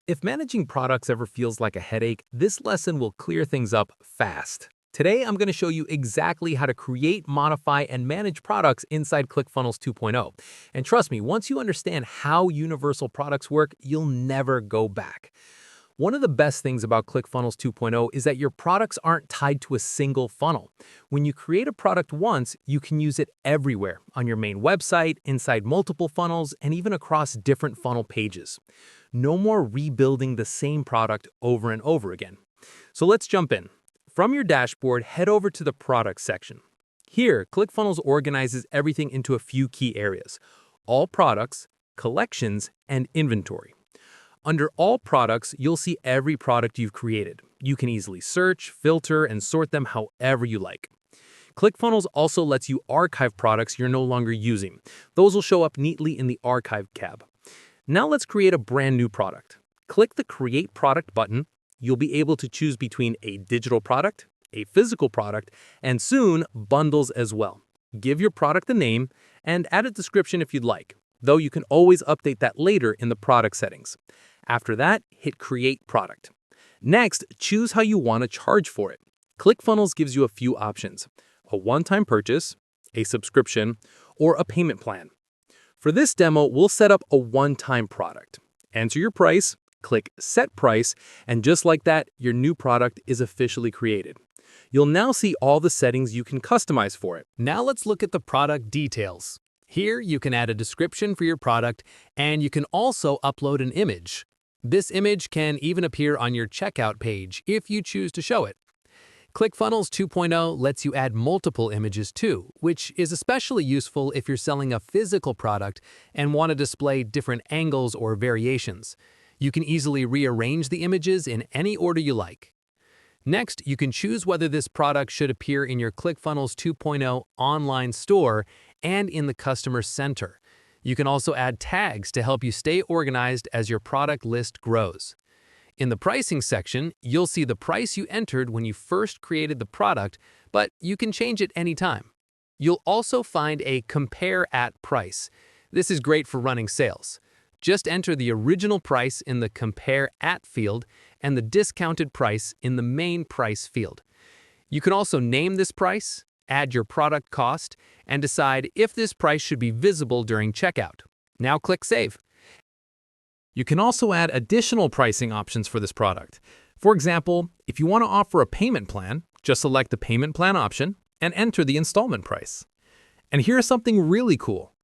If managing products ever feels like a headache, this lesson will clear things up fast. Today, I'm going to show you exactly how to create, modify, and manage products inside ClickFunnels 2.0. And trust me, once you understand how universal products work, you'll never go back. One of the best things about ClickFunnels 2.0 is that your products aren't tied to a single funnel. When you create a product once, you can use it everywhere, on your main website, inside multiple funnels, and even across different funnel pages. No more rebuilding the same product over and over again. So let's jump in. From your dashboard, head over to the Products section. Here, ClickFunnels organizes everything into a few key areas: all products, collections, and inventory. Under All Products, you'll see every product you've created. You can easily search, filter, and sort them however you like. ClickFunnels also lets you archive products you're no longer using. Those will show up neatly in the Archive tab. Now let's create a brand new product. Click the Create Product button. You'll be able to choose between a digital product, a physical product, and soon, bundles as well. Give your product a name and add a description if you'd like, though you can always update that later in the product settings. After that, hit Create Product. Next, choose how you want to charge for it. ClickFunnels gives you a few options: a one-time purchase, a subscription, or a payment plan. For this demo, we'll set up a one-time product. Enter your price, click Set Price, and just like that, your new product is officially created. You'll now see all the settings you can customize for it. Now let's look at the product details. Here, you can add a description for your product, and you can also upload an image. This image can even appear on your checkout page if you choose to show it. ClickFunnels 2.0 lets you add multiple images too, which is especially useful if you're selling a physical product and want to display different angles or variations. You can easily rearrange the images in any order you like. Next, you can choose whether this product should appear in your ClickFunnels 2.0 online store and in the Customer Center. You can also add tags to help you stay organized as your product list grows. In the pricing section, you'll see the price you entered when you first created the product, but you can change it anytime. You'll also find a Compare at Price. This is great for running sales. Just enter the original price in the Compare At field and the discounted price in the Main Price field. You can also name this price, add your product cost, and decide if this price should be visible during checkout. Now click Save. You can also add additional pricing options for this product. For example, if you want to offer a payment plan, just select the Payment Plan option and enter the installment price. And here's something really cool.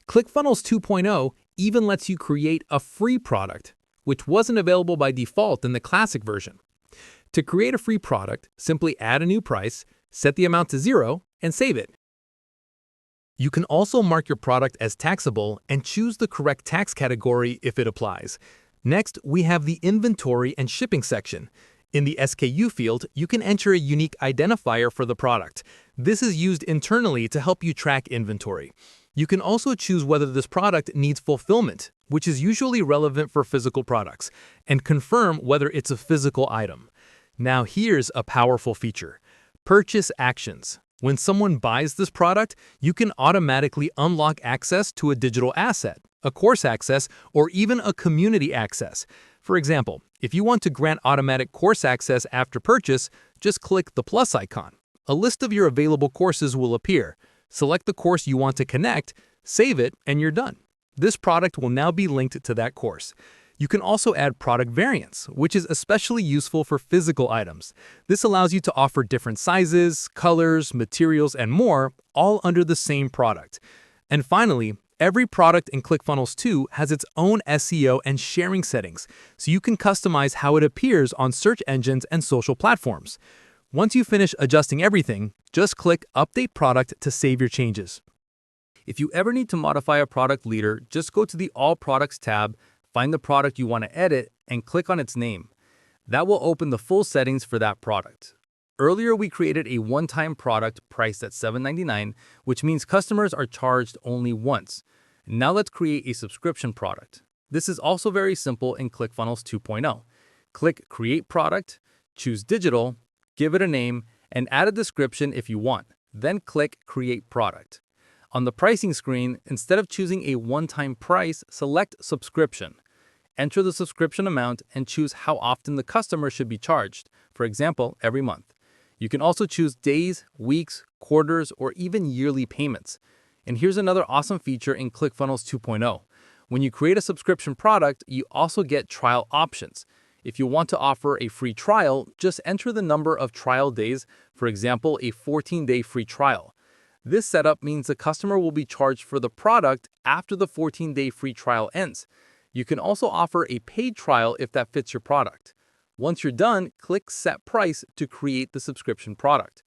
ClickFunnels 2.0 even lets you create a free product, which wasn't available by default in the Classic version. To create a free product, simply add a new price, set the amount to 0, and save it. You can also mark your product as taxable and choose the correct tax category if it applies. Next, we have the Inventory and Shipping section. In the SKU field, you can enter a unique identifier for the product. This is used internally to help you track inventory. You can also choose whether this product needs fulfillment, which is usually relevant for physical products, and confirm whether it's a physical item. Now here's a powerful feature: Purchase Actions. When someone buys this product, you can automatically unlock access to a digital asset, a course access, or even a community access. For example, if you want to grant automatic course access after purchase, just click the plus icon. A list of your available courses will appear. Select the course you want to connect, save it, and you're done. This product will now be linked to that course. You can also add product variants, which is especially useful for physical items. This allows you to offer different sizes, colors, materials, and more, all under the same product. And finally, every product in ClickFunnels 2 has its own SEO and sharing settings, so you can customize how it appears on search engines and social platforms. Once you finish adjusting everything, just click Update Product to save your changes. If you ever need to modify a product leader, just go to the All Products tab, find the product you want to edit, and click on its name. That will open the full settings for that product. Earlier, we created a one-time product priced at $7.99, which means customers are charged only once. Now let's create a subscription product. This is also very simple in ClickFunnels 2.0. Click Create Product, choose Digital, give it a name, and add a description if you want. Then click Create Product. On the pricing screen, instead of choosing a one-time price, select Subscription. enter the subscription amount, and choose how often the customer should be charged, for example, every month. You can also choose days, weeks, quarters, or even yearly payments. And here's another awesome feature in ClickFunnels 2.0. When you create a subscription product, you also get trial options. If you want to offer a free trial, just enter the number of trial days, for example, a 14-day free trial. This setup means the customer will be charged for the product after the 14-day free trial ends. You can also offer a paid trial if that fits your product. Once you're done, click Set Price to create the subscription product.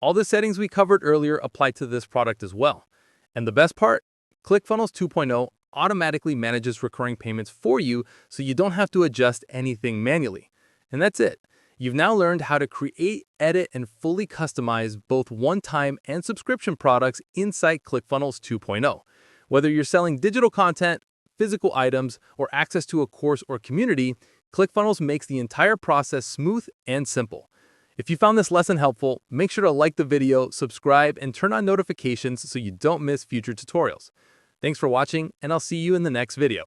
All the settings we covered earlier apply to this product as well. And the best part? ClickFunnels 2.0 automatically manages recurring payments for you, so you don't have to adjust anything manually. And that's it. You've now learned how to create, edit, and fully customize both one-time and subscription products inside ClickFunnels 2.0. Whether you're selling digital content, physical items, or access to a course or community, ClickFunnels makes the entire process smooth and simple. If you found this lesson helpful, make sure to like the video, subscribe, and turn on notifications so you don't miss future tutorials. Thanks for watching, and I'll see you in the next video.